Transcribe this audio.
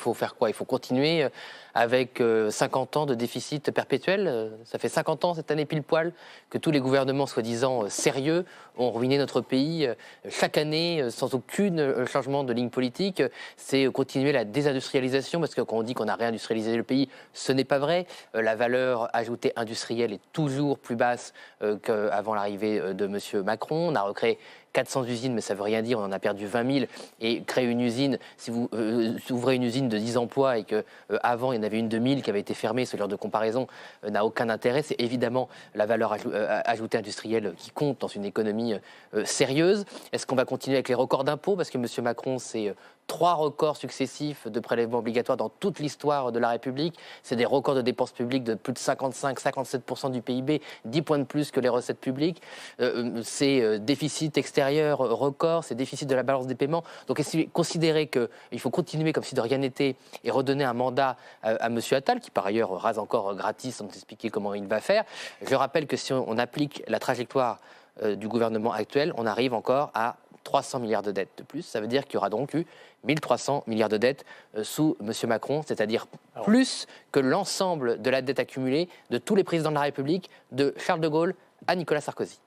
faut faire quoi? Il faut continuer avec 50 ans de déficit perpétuel. Ça fait 50 ans cette année pile poil que tous les gouvernements soi-disant sérieux ont ruiné notre pays chaque année sans aucun changement de ligne politique. C'est continuer la désindustrialisation parce que quand on dit qu'on a réindustrialisé le pays, ce n'est pas vrai. La valeur ajoutée industrielle est toujours plus basse qu'avant l'arrivée de M. Macron. On a recréé 400 usines, mais ça ne veut rien dire, on en a perdu 20 000. Et créer une usine, si vous ouvrez une usine de 10 emplois et qu'avant il y en avait une de 1000 qui avait été fermée, ce genre de comparaison n'a aucun intérêt. C'est évidemment la valeur ajoutée industrielle qui compte dans une économie sérieuse. Est-ce qu'on va continuer avec les records d'impôts? Parce que M. Macron, c'est 3 records successifs de prélèvements obligatoires dans toute l'histoire de la République. C'est des records de dépenses publiques de plus de 55-57% du PIB, 10 points de plus que les recettes publiques. C'est déficit extérieur record, c'est déficit de la balance des paiements. Donc considérer qu'il faut continuer comme si de rien n'était et redonner un mandat à M. Attal, qui par ailleurs rase encore gratis sans nous expliquer comment il va faire. Je rappelle que si on applique la trajectoire du gouvernement actuel, on arrive encore à 300 milliards de dettes de plus. Ça veut dire qu'il y aura donc eu 1300 milliards de dettes sous M. Macron, c'est-à-dire plus que l'ensemble de la dette accumulée de tous les présidents de la République, de Charles de Gaulle à Nicolas Sarkozy.